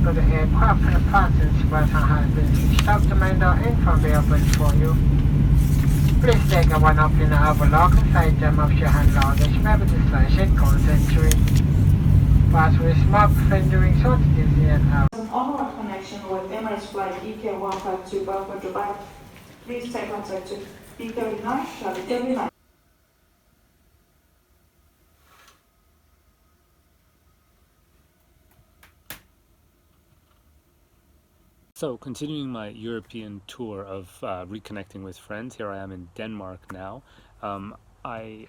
for the aircraft patterns button has been switched off to make the info be open for you. Please take a one up in the overlock inside them of your hand luggage, maybe the station concentrate. Pass with smoke fendering shortages in out. An onward connection with Emirates flight EK152 Alpha Dubai. Please take contact to BK9, Charlie W9. So, continuing my European tour of reconnecting with friends, here I am in Denmark now. I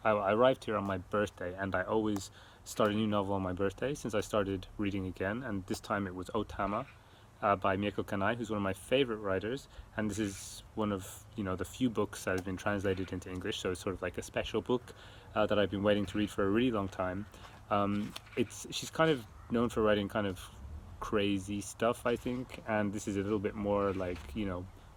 arrived here on my birthday, and I always start a new novel on my birthday since I started reading again, and this time it was Tama by Mieko Kanai, who's one of my favorite writers, and this is one of the few books that have been translated into English, so it's sort of like a special book that I've been waiting to read for a really long time. She's kind of known for writing kind of crazy stuff, I think, and this is a little bit more like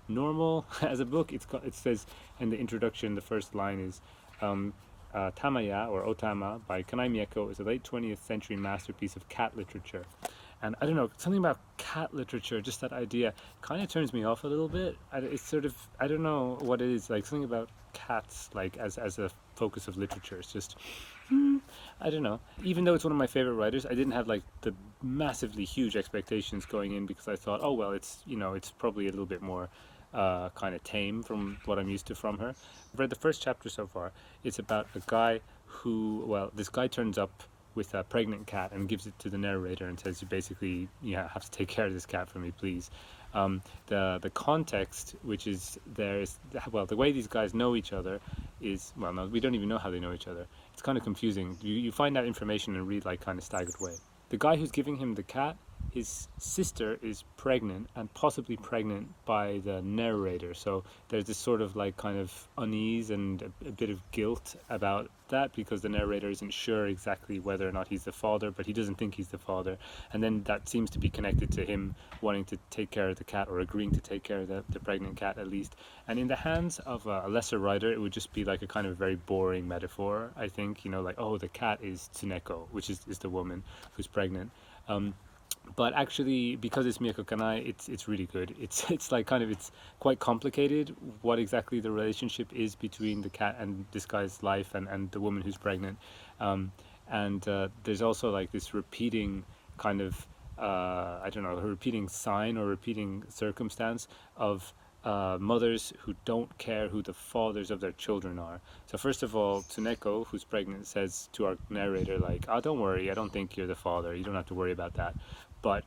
normal as a book. It says in the introduction, the first line is Tamaya or Otama by Kanai Mieko is a late 20th century masterpiece of cat literature. And I don't know, something about cat literature, just that idea kind of turns me off a little bit. It's sort of, I don't know what it is, like something about cats like as a focus of literature. It's just I don't know. Even though it's one of my favorite writers, I didn't have like the massively huge expectations going in, because I thought, oh well, it's it's probably a little bit more kind of tame from what I'm used to from her. I've read the first chapter so far. It's about a guy who, well, this guy turns up with a pregnant cat and gives it to the narrator and says, you basically have to take care of this cat for me, please. The context, which is the way these guys know each other is, well, no, we don't even know how they know each other. It's kind of confusing. You find out information and read like kind of staggered way. The guy who's giving him the cat, his sister is pregnant, and possibly pregnant by the narrator. So there's this sort of like kind of unease and a bit of guilt about that, because the narrator isn't sure exactly whether or not he's the father, but he doesn't think he's the father. And then that seems to be connected to him wanting to take care of the cat, or agreeing to take care of the pregnant cat at least. And in the hands of a lesser writer, it would just be like a kind of very boring metaphor, I think, like, oh, the cat is Tsuneko, which is the woman who's pregnant. But actually, because it's Mieko Kanai, it's really good. It's like kind of, it's quite complicated what exactly the relationship is between the cat and this guy's life and the woman who's pregnant. There's also like this repeating kind of, I don't know, a repeating sign or repeating circumstance of mothers who don't care who the fathers of their children are. So first of all, Tsuneko, who's pregnant, says to our narrator, like, oh, don't worry, I don't think you're the father, you don't have to worry about that. But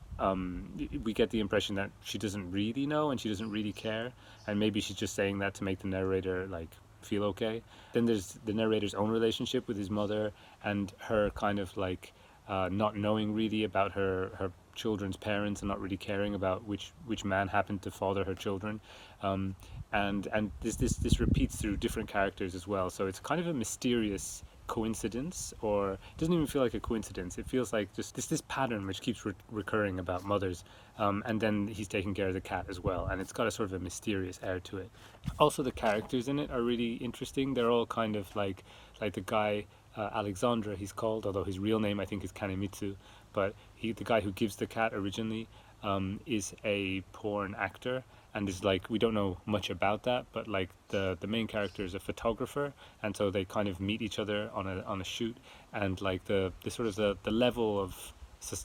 we get the impression that she doesn't really know and she doesn't really care, and maybe she's just saying that to make the narrator like feel okay. Then there's the narrator's own relationship with his mother, and her kind of like not knowing really about her children's parents, and not really caring about which man happened to father her children. And this repeats through different characters as well. So it's kind of a mysterious coincidence, or it doesn't even feel like a coincidence. It feels like just this pattern which keeps recurring about mothers, and then he's taking care of the cat as well, and it's got a sort of a mysterious air to it. Also, the characters in it are really interesting. They're all kind of like the guy Alexandra, he's called, although his real name I think is Kanemitsu, but the guy who gives the cat originally is a porn actor. And it's like, we don't know much about that, but like the main character is a photographer, and so they kind of meet each other on a shoot, and like the sort of the level of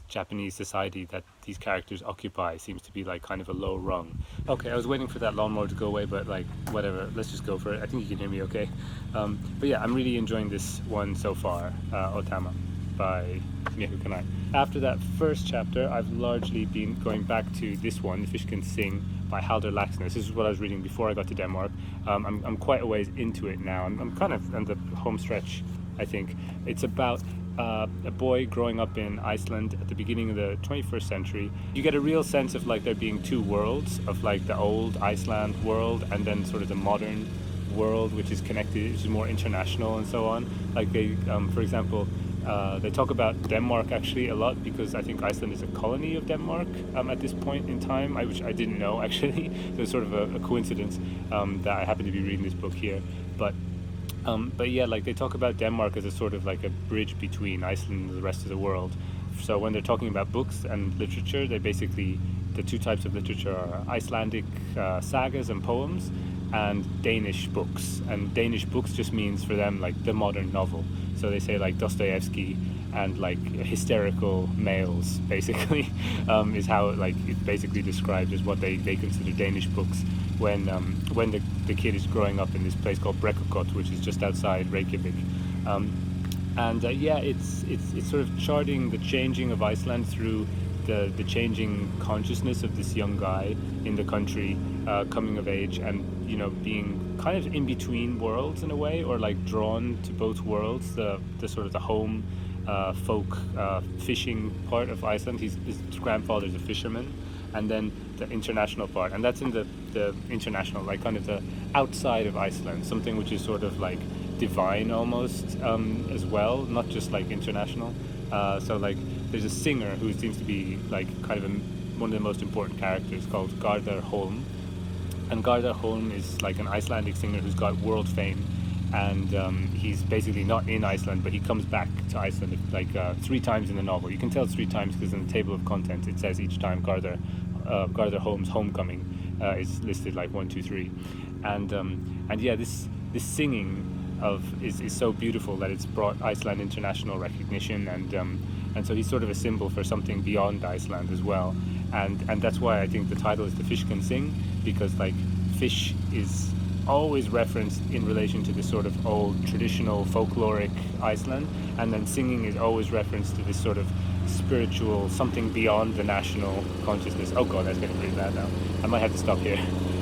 Japanese society that these characters occupy seems to be like kind of a low rung. Okay, I was waiting for that lawnmower to go away, but like whatever, let's just go for it. I think you can hear me okay. But yeah, I'm really enjoying this one so far, Otama by Mieko Kanai. After that first chapter, I've largely been going back to this one, The Fish Can Sing by Halldór Laxness. This is what I was reading before I got to Denmark. I'm quite a ways into it now. I'm kind of on the home stretch, I think. It's about a boy growing up in Iceland at the beginning of the 21st century. You get a real sense of like there being two worlds, of like the old Iceland world and then sort of the modern world, which is connected, which is more international and so on. Like they, for example, they talk about Denmark actually a lot, because I think Iceland is a colony of Denmark at this point in time, which I didn't know actually. So it's sort of a coincidence that I happen to be reading this book here. But yeah, like they talk about Denmark as a sort of like a bridge between Iceland and the rest of the world. So when they're talking about books and literature, they basically, the two types of literature are Icelandic sagas and poems, and Danish books. And Danish books just means for them like the modern novel. So they say like Dostoevsky and like hysterical males, basically, is how like it basically describes as what they consider Danish books when the kid is growing up in this place called Brekkokot, which is just outside Reykjavik. It's sort of charting the changing of Iceland through the changing consciousness of this young guy in the country, coming of age, and being kind of in between worlds in a way, or like drawn to both worlds, the sort of the home folk fishing part of Iceland. His grandfather's a fisherman, and then the international part, and that's in the international, like kind of the outside of Iceland, something which is sort of like divine almost, as well, not just like international. So like there's a singer who seems to be like kind of one of the most important characters, called Garðar Holm. And Garðar Holm is like an Icelandic singer who's got world fame, and he's basically not in Iceland, but he comes back to Iceland like 3 times in the novel. You can tell it's 3 times because in the table of contents it says each time Garðar Holm's homecoming is listed like 1, 2, 3, and yeah, this singing is so beautiful that it's brought Iceland international recognition, and so he's sort of a symbol for something beyond Iceland as well, and that's why I think the title is The Fish Can Sing, because like fish is always referenced in relation to this sort of old traditional folkloric Iceland, and then singing is always referenced to this sort of spiritual something beyond the national consciousness. Oh god, that's getting pretty bad now. I might have to stop here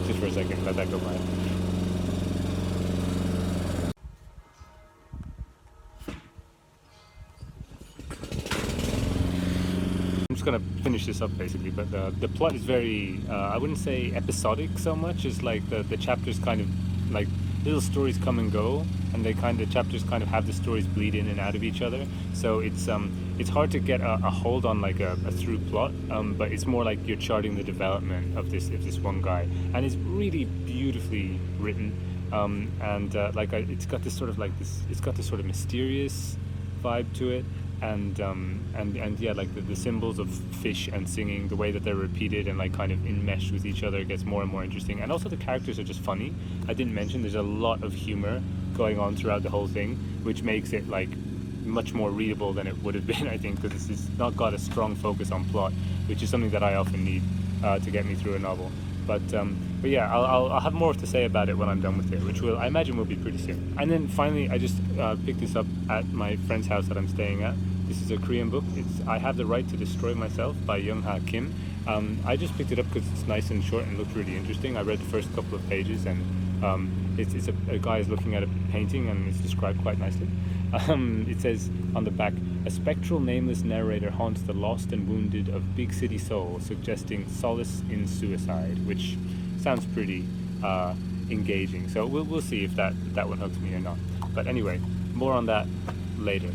just for a second, let that go by. I'm just gonna finish this up basically, but the plot is very I wouldn't say episodic so much as like the chapters kind of like little stories come and go, and the chapters kind of have the stories bleed in and out of each other, so it's hard to get a hold on like a through plot, but it's more like you're charting the development of this one guy, and it's really beautifully written, it's got this sort of mysterious vibe to it, and yeah, like the symbols of fish and singing, the way that they're repeated and like kind of enmeshed with each other, gets more and more interesting. And also the characters are just funny. I didn't mention there's a lot of humor going on throughout the whole thing, which makes it like much more readable than it would have been, I think, because it's not got a strong focus on plot, which is something that I often need to get me through a novel. But yeah, I'll have more to say about it when I'm done with it, which I imagine will be pretty soon. And then finally, I just picked this up at my friend's house that I'm staying at. This is a Korean book. It's I Have the Right to Destroy Myself by Young-ha Kim. I just picked it up because it's nice and short and looks really interesting. I read the first couple of pages, and it's a guy is looking at a painting, and it's described quite nicely. It says on the back, a spectral nameless narrator haunts the lost and wounded of big city soul, suggesting solace in suicide, which sounds pretty engaging. So we'll see if that one hooks me or not. But anyway, more on that later.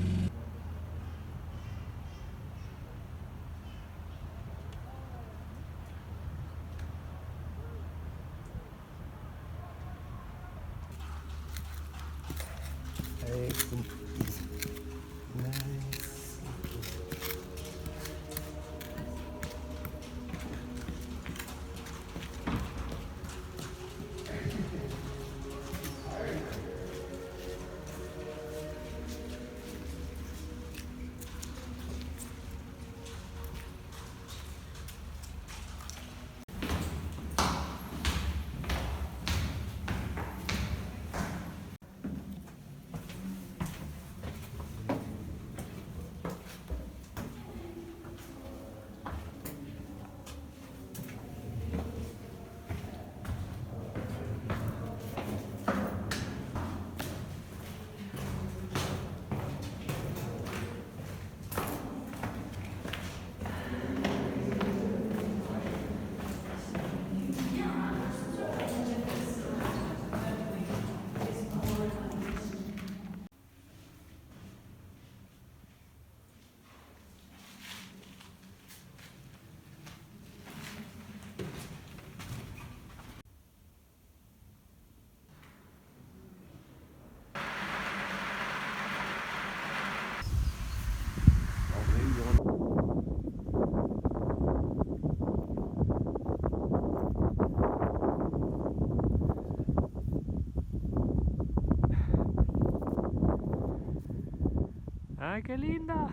¡Ay, qué linda!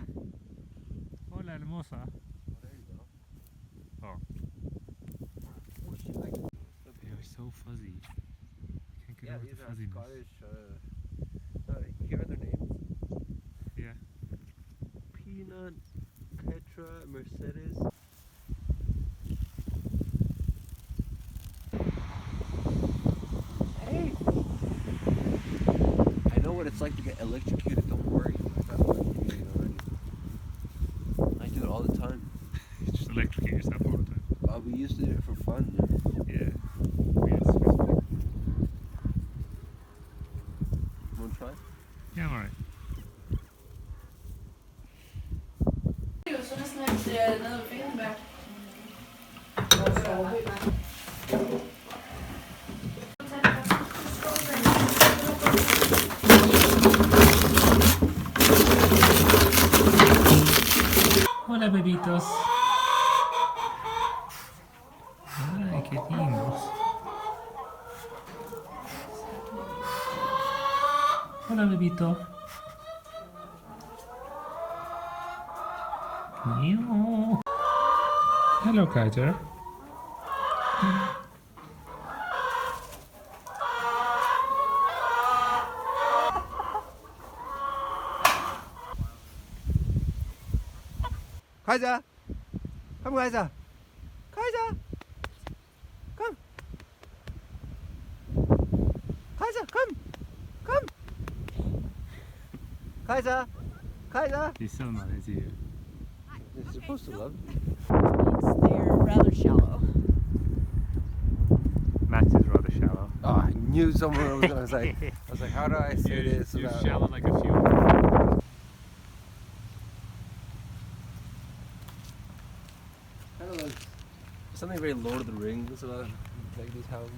Hola, hermosa. Oh. They are so fuzzy. Can't get over the fuzziness. Scottish. Here are their names. Yeah. Peanut, Petra, Mercedes. Hey! I know what it's like to get electrocuted, don't worry. I do it all the time. Just electrocute yourself all the time. We used to do it for fun. Yeah. Wanna try? Yeah, I'm alright. Hola, bebitos. Ay, qué lindos. Hola, bebito. Meow. Hello, Kaiser. Kaiser! Come, Kaiser! Kaiser! Come! Kaiser, come! Come! Kaiser! Kaiser! He's so not, is he? You're supposed to love. They're rather shallow. Max is rather shallow. Oh, I knew someone was gonna say. I was like, how do I say this? You're without- shallow like a few. Kind of like something very Lord of the Rings about like these houses.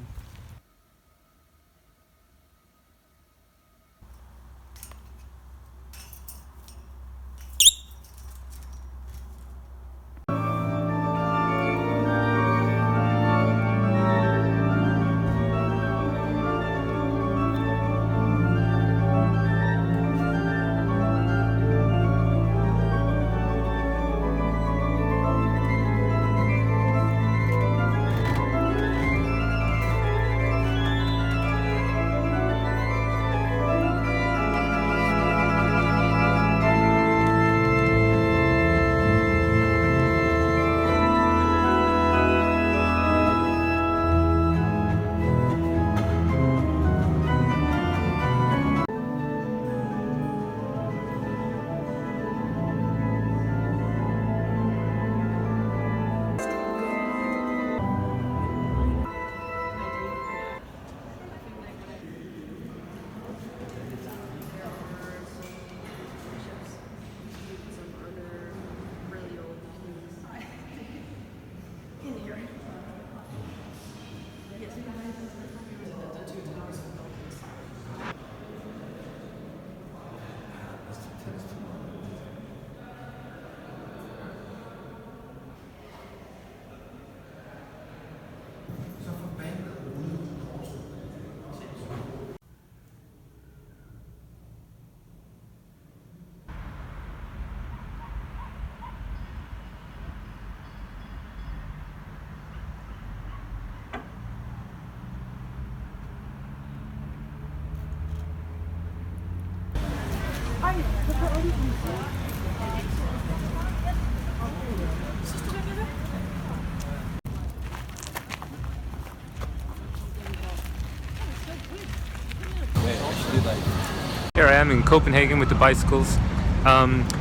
Here I am in Copenhagen with the bicycles.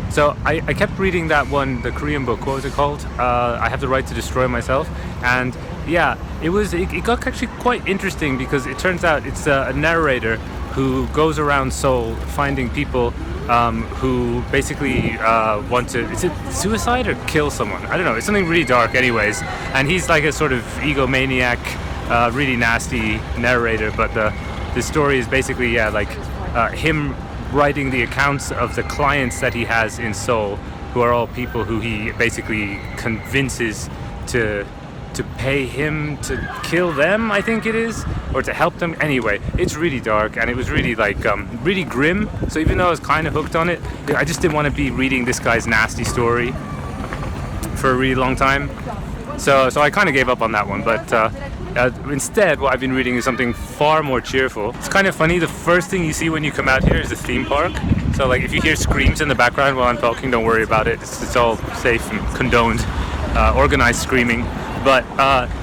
So I kept reading that one, the Korean book. What was it called? I Have the Right to Destroy Myself. And yeah, it got actually quite interesting because it turns out it's a narrator who goes around Seoul finding people who basically want to, is it suicide or kill someone? I don't know, it's something really dark anyways. And he's like a sort of egomaniac, really nasty narrator, but the story is basically, yeah, like him writing the accounts of the clients that he has in Seoul, who are all people who he basically convinces to to pay him to kill them, I think it is, or to help them. Anyway, it's really dark, and it was really like really grim. So even though I was kind of hooked on it, I just didn't want to be reading this guy's nasty story for a really long time. So I kind of gave up on that one. But instead, what I've been reading is something far more cheerful. It's kind of funny. The first thing you see when you come out here is the theme park. So like if you hear screams in the background while I'm talking, don't worry about it. It's all safe and condoned, organized screaming. But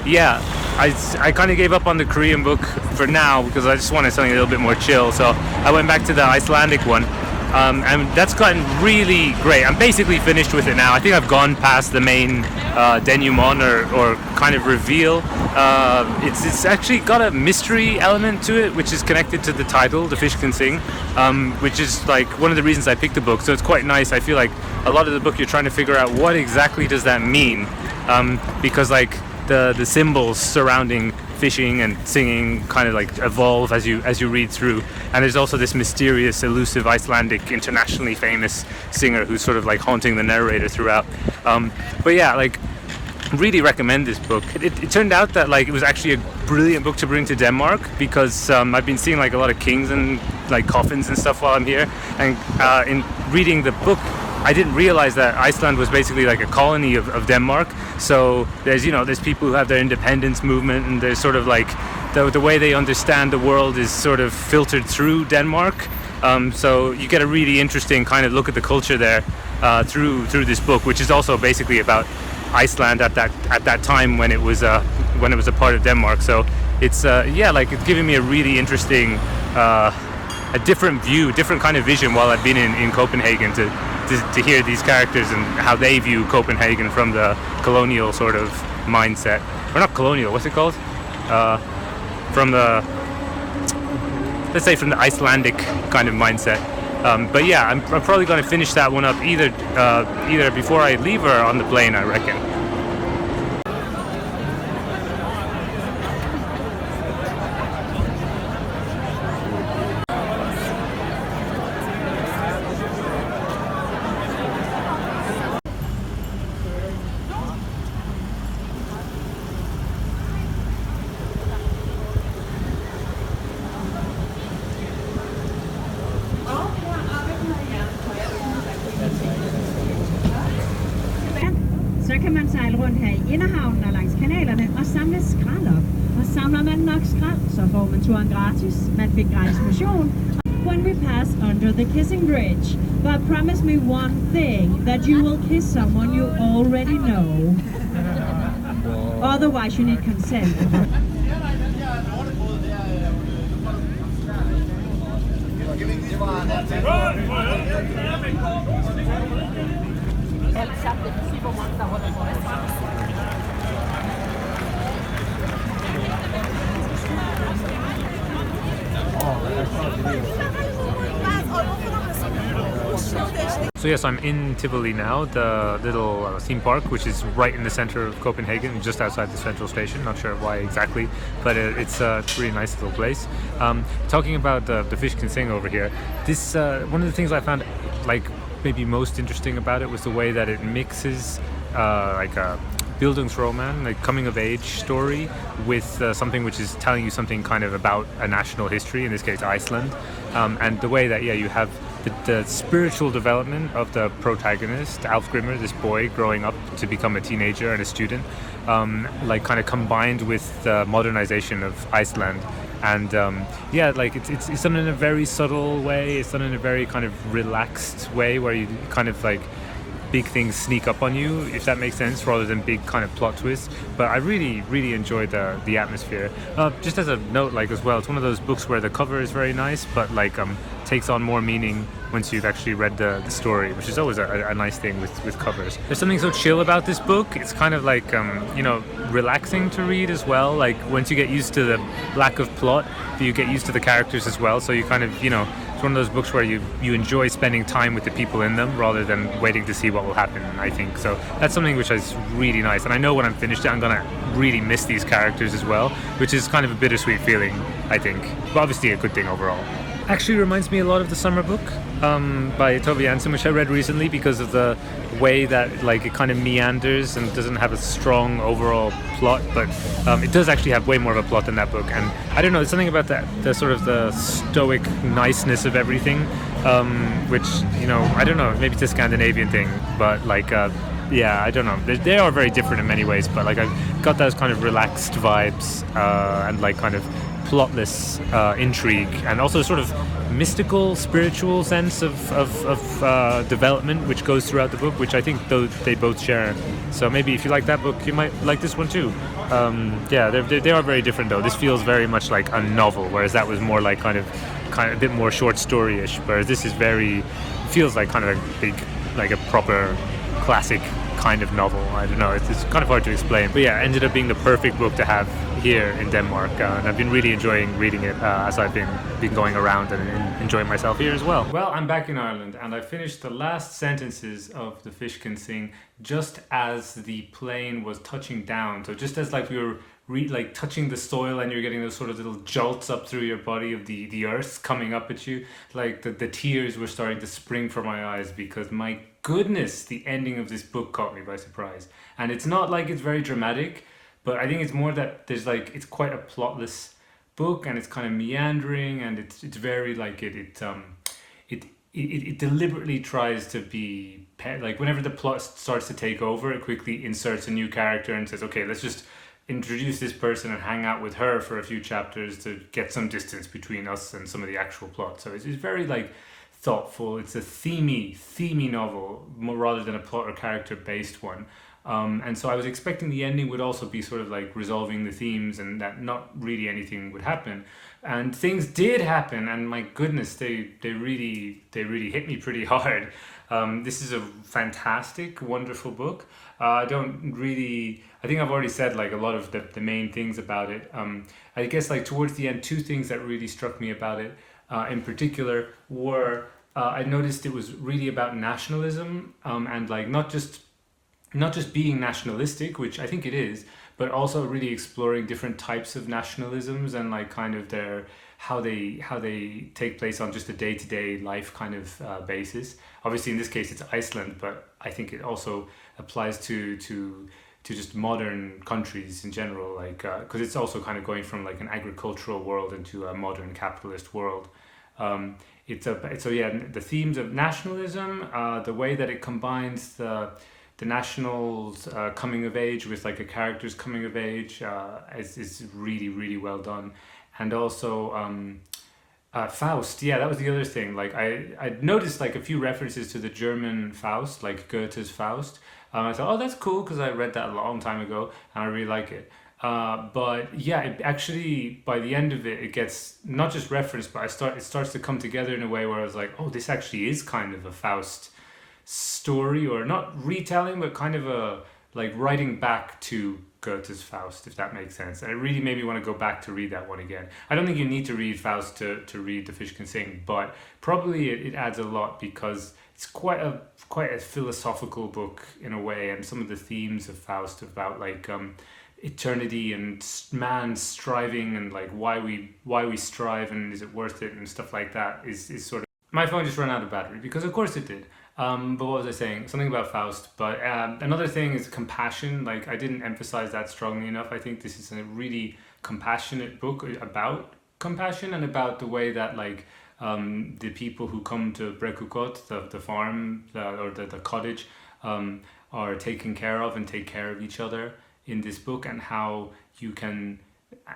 yeah, I kind of gave up on the Korean book for now because I just wanted something a little bit more chill. So I went back to the Icelandic one, and that's gotten really great. I'm basically finished with it now. I think I've gone past the main denouement or kind of reveal. It's actually got a mystery element to it, which is connected to the title, The Fish Can Sing, which is like one of the reasons I picked the book. So it's quite nice. I feel like a lot of the book you're trying to figure out what exactly does that mean, because like the symbols surrounding fishing and singing kind of like evolve as you read through. And there's also this mysterious, elusive Icelandic, internationally famous singer who's sort of like haunting the narrator throughout. But yeah, like really recommend this book. It turned out that like it was actually a brilliant book to bring to Denmark because I've been seeing like a lot of kings and like coffins and stuff while I'm here, and in reading the book I didn't realize that Iceland was basically like a colony of Denmark. So there's people who have their independence movement, and there's sort of like the way they understand the world is sort of filtered through Denmark. So you get a really interesting kind of look at the culture there through this book, which is also basically about Iceland at that time when it was a part of Denmark. So it's like it's giving me a really interesting a different view, different kind of vision while I've been in Copenhagen to hear these characters and how they view Copenhagen from the colonial sort of mindset. Or not colonial, what's it called? From the Icelandic kind of mindset. But yeah, I'm probably going to finish that one up either before I leave or on the plane, I reckon. Så kan man sejle rundt her i inderhavnen og langs kanalerne og samle skrald op. Og samler man nok skrald, så får man turen gratis. Man fik gratis motion. When we pass under the kissing bridge, but promise me one thing, that you will kiss someone you already know. Otherwise you need consent. So yes, I'm in Tivoli now, the little theme park, which is right in the center of Copenhagen, just outside the central station. Not sure why exactly, but it's a really nice little place. Talking about the Fish Can Sing over here, this one of the things I found like maybe most interesting about it was the way that it mixes like a Bildungsroman, like coming of age story, with something which is telling you something kind of about a national history, in this case Iceland, and the way that you have the spiritual development of the protagonist, Alfgrimur, this boy growing up to become a teenager and a student, like kind of combined with the modernization of Iceland. And like it's done in a very subtle way. It's done in a very kind of relaxed way, where you kind of like big things sneak up on you, if that makes sense, rather than big kind of plot twists. But I really enjoyed the atmosphere. Just as a note, like as well, it's one of those books where the cover is very nice, but like takes on more meaning once you've actually read the story, which is always a nice thing with covers. There's something so chill about this book. It's kind of like relaxing to read as well. Like once you get used to the lack of plot, you get used to the characters as well. So you kind of it's one of those books where you enjoy spending time with the people in them rather than waiting to see what will happen, I think. So that's something which is really nice. And I know when I'm finished it, I'm gonna really miss these characters as well, which is kind of a bittersweet feeling, I think. But obviously a good thing overall. actually reminds me a lot of the Summer Book by Tove Jansson, which I read recently because of the way that like it kind of meanders and doesn't have a strong overall plot, but it does actually have way more of a plot than that book. And I don't know, there's something about that, the sort of the stoic niceness of everything, which, you know, I don't know, maybe it's a Scandinavian thing, but like yeah, I don't know. They are very different in many ways, but like I've got those kind of relaxed vibes and like kind of plotless intrigue, and also sort of mystical, spiritual sense of development which goes throughout the book, which I think they both share. So maybe if you like that book, you might like this one too. Yeah, they are very different though. This feels very much like a novel, whereas that was more like kind of a bit more short story-ish, whereas this is feels like kind of a big, like a proper classic kind of novel. I don't know, it's kind of hard to explain, but yeah, it ended up being the perfect book to have here in Denmark, and I've been really enjoying reading it as I've been going around and enjoying myself here as well. Well, I'm back in Ireland and I finished the last sentences of The Fish Can Sing just as the plane was touching down. So just as like we were like touching the soil and you're getting those sort of little jolts up through your body of the earth coming up at you, like the tears were starting to spring from my eyes, because my goodness, the ending of this book caught me by surprise. And it's not like it's very dramatic, but I think it's more that there's like, it's quite a plotless book, and it's kind of meandering, and it's very like it deliberately tries to be like, whenever the plot starts to take over, it quickly inserts a new character and says, okay, let's just introduce this person and hang out with her for a few chapters to get some distance between us and some of the actual plot. So it's very like thoughtful. It's a themey novel more rather than a plot or character based one. And so I was expecting the ending would also be sort of like resolving the themes and that not really anything would happen. And things did happen, and my goodness, they really hit me pretty hard. This is a fantastic, wonderful book. I think I've already said like a lot of the main things about it. I guess like towards the end, two things that really struck me about it in particular were I noticed it was really about nationalism, and like not just being nationalistic, which I think it is, but also really exploring different types of nationalisms and like kind of how they take place on just a day-to-day life kind of basis. Obviously in this case it's Iceland, but I think it also applies to just modern countries in general, like because it's also kind of going from like an agricultural world into a modern capitalist world. So yeah, the themes of nationalism, the way that it combines the nationals coming of age with like a character's coming of age is really well done. And also Faust, yeah, that was the other thing. Like I noticed like a few references to the German Faust, like Goethe's Faust. I thought, oh, that's cool, because I read that a long time ago and I really like it. But yeah, it actually, by the end of it, it gets not just referenced, but it starts to come together in a way where I was like, oh, this actually is kind of a Faust story, or not retelling, but kind of a like writing back to Goethe's Faust, if that makes sense. And it really made me want to go back to read that one again. I don't think you need to read Faust to read The Fish Can Sing, but probably it adds a lot, because it's quite a philosophical book in a way, and some of the themes of Faust about like eternity and man striving and like why we strive and is it worth it and stuff like that is sort of. My phone just ran out of battery, because of course it did. But what was I saying? Something about Faust. But another thing is compassion. Like, I didn't emphasize that strongly enough. I think this is a really compassionate book about compassion, and about the way that like the people who come to Brekukot, the farm or the cottage, are taken care of and take care of each other in this book, and how you can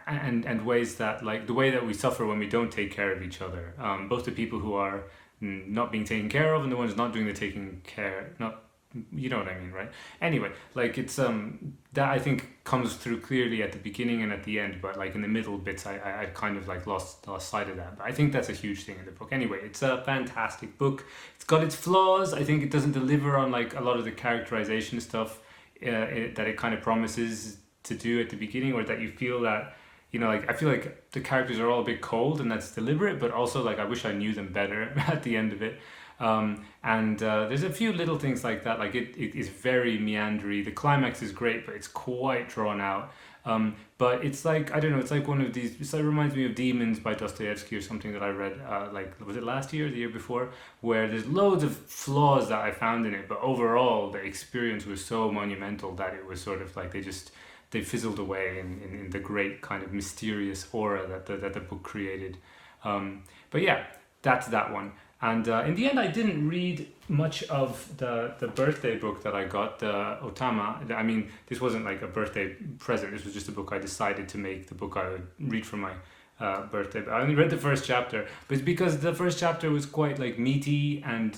and ways that like the way that we suffer when we don't take care of each other, both the people who are not being taken care of and the ones not doing the taking care, not, you know what I mean, right? Anyway, like it's that I think comes through clearly at the beginning and at the end, but like in the middle bits I kind of like lost sight of that. But I think that's a huge thing in the book. Anyway, it's a fantastic book. It's got its flaws. I think it doesn't deliver on like a lot of the characterization stuff that it kind of promises to do at the beginning, or that you feel that, you know, like I feel like the characters are all a bit cold, and that's deliberate, but also like I wish I knew them better at the end of it. And there's a few little things like that. Like it is very meandery. The climax is great, but it's quite drawn out. But it's like, I don't know, it's like one of these, it reminds me of Demons by Dostoevsky or something that I read, like, was it last year or the year before, where there's loads of flaws that I found in it, but overall the experience was so monumental that it was sort of like they fizzled away in the great kind of mysterious aura that the book created. But yeah, that's that one. And in the end, I didn't read much of the birthday book that I got, the Otama. I mean, this wasn't like a birthday present. This was just a book I decided to make the book I would read for my birthday. But I only read the first chapter, but it's because the first chapter was quite like meaty and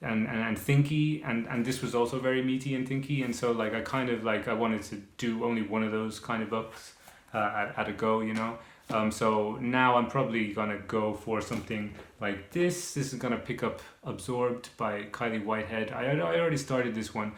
thinky, and this was also very meaty and thinky. And so like I wanted to do only one of those kind of books at a go, you know. So now I'm probably gonna go for something like this. This is gonna pick up Absorbed by Kylie Whitehead. I already started this one.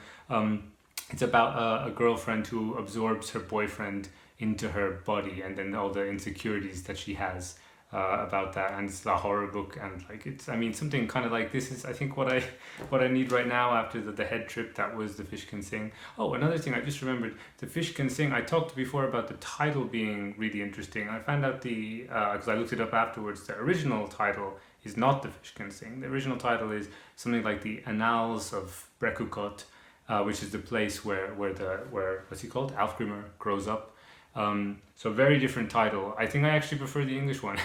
It's about a girlfriend who absorbs her boyfriend into her body, and then all the insecurities that she has about that. And it's a horror book, and like it's, I mean, something kind of like this is, I think, what I need right now after the head trip that was The Fish Can Sing. Oh, another thing I just remembered, The Fish Can Sing. I talked before about the title being really interesting. I found out because I looked it up afterwards, the original title is not The Fish Can Sing. The original title is something like The Annals of Brekukot, which is the place where what's he called, Alfgrimmr grows up. So very different title. I think I actually prefer the English one,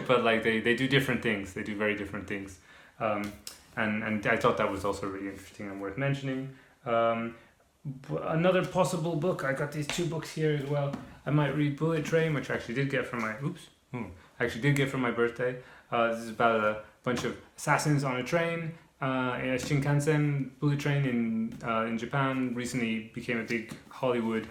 but like they do different things. They do very different things, and I thought that was also really interesting and worth mentioning. Another possible book. I got these two books here as well. I might read Bullet Train, which I actually did get from my birthday. This is about a bunch of assassins on a train. A Shinkansen bullet train in Japan recently became a big Hollywood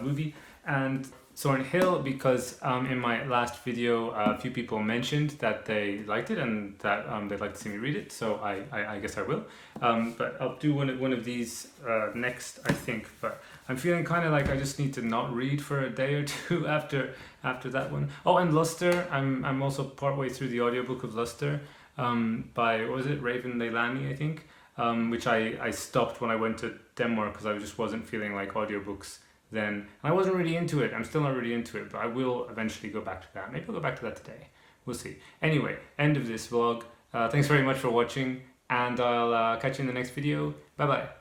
movie. And Soren Hill, because in my last video a few people mentioned that they liked it and that they'd like to see me read it, so I guess I will. But I'll do one of these next, I think. But I'm feeling kind of like I just need to not read for a day or two after that one. Oh, and Luster. I'm also partway through the audiobook of Luster by, what was it, Raven Leilani, I think, which I stopped when I went to Denmark because I just wasn't feeling like audiobooks then. I wasn't really into it. I'm still not really into it, but I will eventually go back to that. Maybe I'll go back to that today. We'll see. Anyway, end of this vlog. Thanks very much for watching, and I'll catch you in the next video. Bye bye.